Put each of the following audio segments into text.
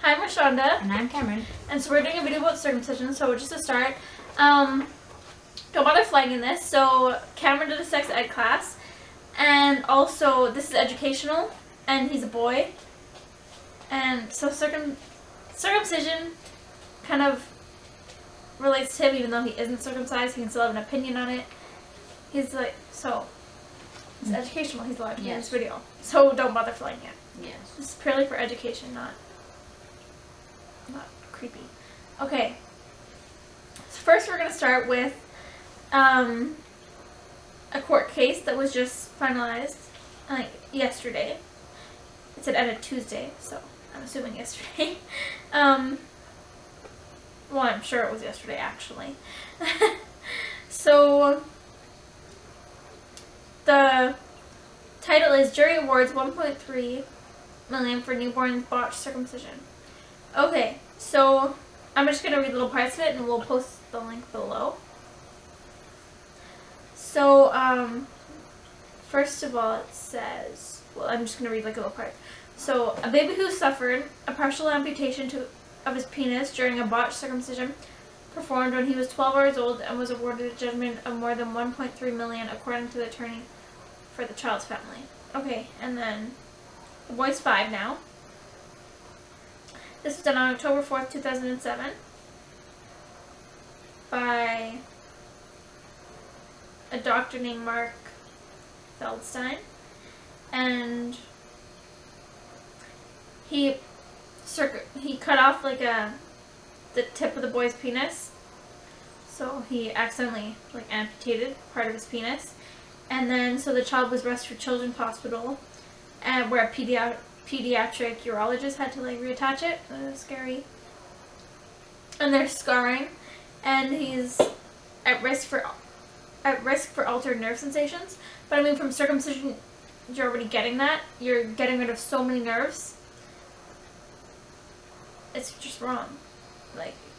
Hi, I'm Richanda. And I'm Cameron. And so we're doing a video about circumcision, so just to start, don't bother flagging this. So Cameron did a sex ed class, and also this is educational, and he's a boy. And so circumcision kind of relates to him, even though he isn't circumcised, he can still have an opinion on it. He's like, so, it's educational, he's allowed to be in this video. So don't bother flagging it. Yes. This is purely for education, not creepy. Okay. So first we're going to start with a court case that was just finalized yesterday. It said ended Tuesday, so I'm assuming yesterday. Well, I'm sure it was yesterday, actually. So the title is Jury Awards $1.3 million for Newborn's Botched Circumcision. Okay, so I'm just going to read little parts of it and we'll post the link below. So, first of all, it says, well, I'm just going to read like a little part. So, a baby who suffered a partial amputation of his penis during a botched circumcision performed when he was 12 years old and was awarded a judgment of more than $1.3 million according to the attorney for the child's family. Okay, and then the boy's 5 now. This was done on October 4th, 2007 by a doctor named Mark Feldstein, and he cut off like the tip of the boy's penis, so he accidentally amputated part of his penis, and then so the child was rushed to Children's Hospital, and where a pediatric urologist had to reattach it. It was scary. And there's scarring, and he's at risk for altered nerve sensations. But I mean, from circumcision, you're already getting that. You're getting rid of so many nerves. It's just wrong.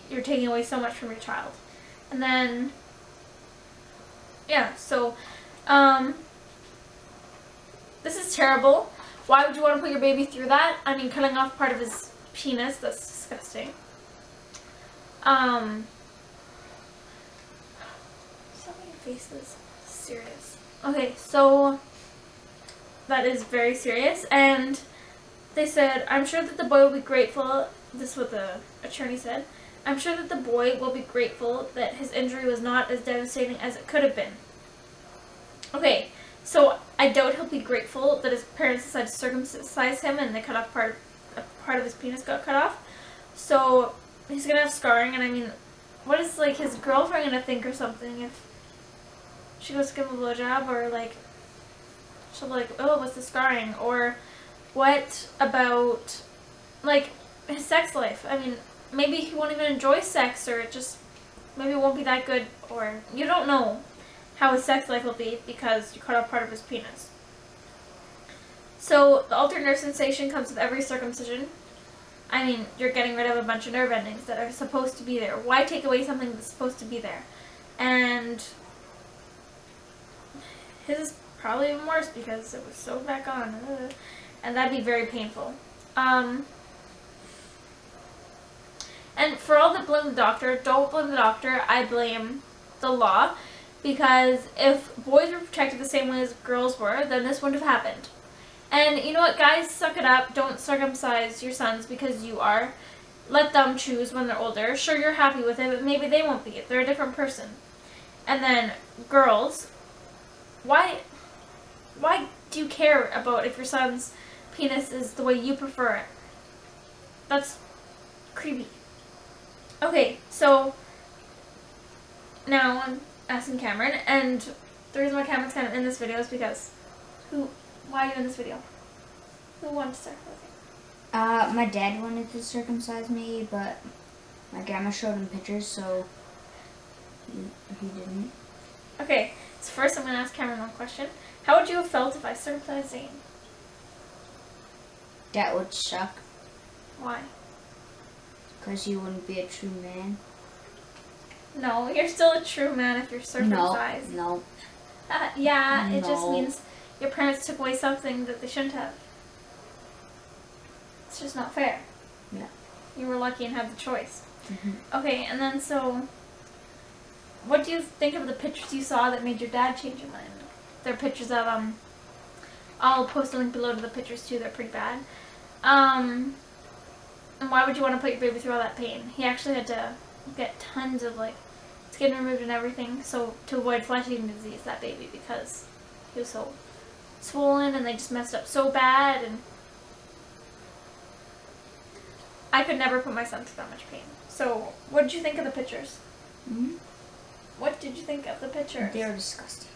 You're taking away so much from your child. And then, yeah, so, this is terrible. Why would you want to put your baby through that? I mean, cutting off part of his penis, that's disgusting. So many faces. Serious. Okay, so that is very serious, and they said, I'm sure that the boy will be grateful, this is what the attorney said, I'm sure that the boy will be grateful that his injury was not as devastating as it could have been. Okay, so I doubt he'll be grateful that his parents decided to circumcise him and they cut off part of his penis got cut off. So he's gonna have scarring, and I mean, what is his girlfriend gonna think or something if she goes to give him a blowjob, or she'll be like, oh, what's the scarring? Or what about his sex life? I mean, maybe he won't even enjoy sex, or maybe it won't be that good, or you don't know how his sex life will be because you cut off part of his penis. So the altered nerve sensation comes with every circumcision. I mean, you're getting rid of a bunch of nerve endings that are supposed to be there. Why take away something that's supposed to be there? And his is probably even worse because it was sewed back on. And that'd be very painful. And for all that blame the doctor, don't blame the doctor. I blame the law. Because if boys were protected the same way as girls were, then this wouldn't have happened. And you know what, guys, suck it up. Don't circumcise your sons because you are. Let them choose when they're older. Sure, you're happy with it, but maybe they won't be. They're a different person. And then girls, why do you care about if your son's penis is the way you prefer it? That's creepy. Okay, so now I'm asking Cameron, and the reason why Cameron's kind of in this video is because why are you in this video? Who wanted to start with it? My dad wanted to circumcise me, but my grandma showed him pictures, so he didn't. Okay, so first I'm going to ask Cameron one question. How would you have felt if I circumcised Zane? That would suck. Why? Because you wouldn't be a true man. No, you're still a true man if you're circumcised. No. Yeah, it just No. means your parents took away something that they shouldn't have. It's just not fair. Yeah. You were lucky and had the choice. Mhm. Okay, and then so, what do you think of the pictures you saw that made your dad change your mind? They're pictures of, I'll post a link below to the pictures too, they're pretty bad. And why would you want to put your baby through all that pain? He actually had to get tons of, like, skin removed and everything, so to avoid flesh-eating disease, that baby, because he was so swollen and they just messed up so bad, and I could never put my son through that much pain. So, what did you think of the pictures? Mm-hmm. What did you think of the pictures? They are disgusting.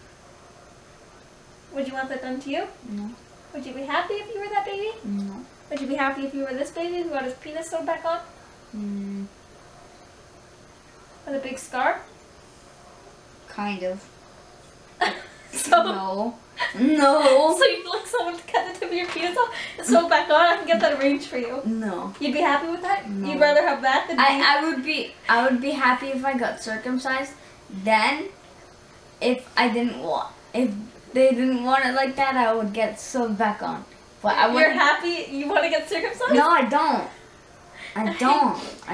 Would you want that done to you? No. Would you be happy if you were that baby? No. Would you be happy if you were this baby who got his penis sewed back on? With a big scar? Kind of. So, No. No. so you'd like someone to cut the tip of your penis off and sew it back on? I can get that arranged for you. No. You'd be happy with that? No. You'd rather have that than I would be happy if I got circumcised. Then, if they didn't want it like that, I would get sewed back on. But I You're happy? You want to get circumcised? No, I don't. I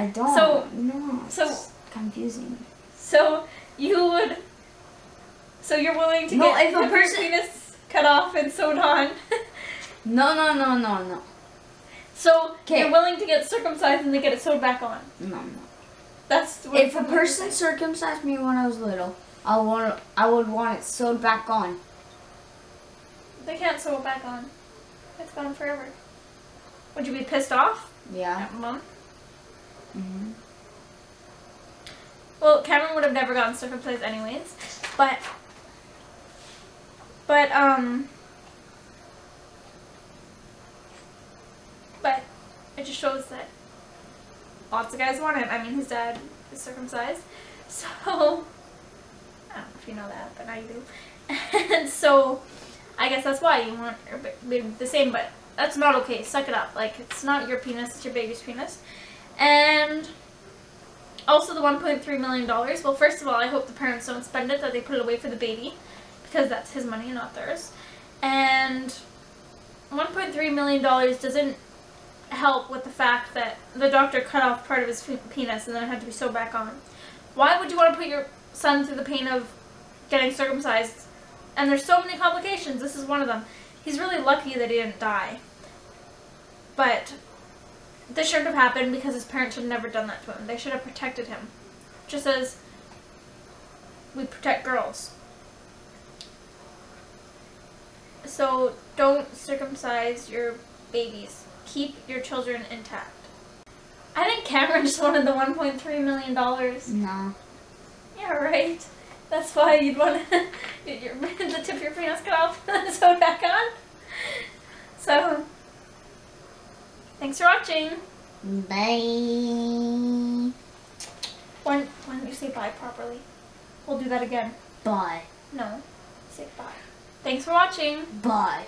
don't. So- no. so- It's confusing. So you would. So you're willing to No, get if a your person- penis cut off and sewed on? No. So 'Kay. you're willing to get circumcised and then get it sewed back on? No. That's what If a person circumcised me when I was little, I would want it sewed back on. They can't sew it back on. It's gone forever. Would you be pissed off Yeah. at Mom? Mm-hmm. Well, Cameron would have never gotten circumcised anyways, but it just shows that lots of guys want it. I mean, his dad is circumcised, so I don't know if you know that, but now you do. And so I guess that's why you want your baby the same, but that's not okay. Suck it up. Like, it's not your penis, it's your baby's penis. And also the $1.3 million. Well, first of all, I hope the parents don't spend it, that they put it away for the baby, because that's his money, not theirs. And $1.3 million doesn't help with the fact that the doctor cut off part of his penis and then it had to be sewed back on. Why would you want to put your son through the pain of getting circumcised? And there's so many complications. This is one of them. He's really lucky that he didn't die. But this shouldn't have happened because his parents should have never done that to him. They should have protected him. Just as we protect girls. So don't circumcise your babies. Keep your children intact. I think Cameron just wanted the $1.3 million. No. Yeah, right. That's why you'd want to get the tip of your penis cut off and then sew it back on. So, thanks for watching. Bye. Why don't you say bye properly? We'll do that again. Bye. No, say bye. Thanks for watching. Bye.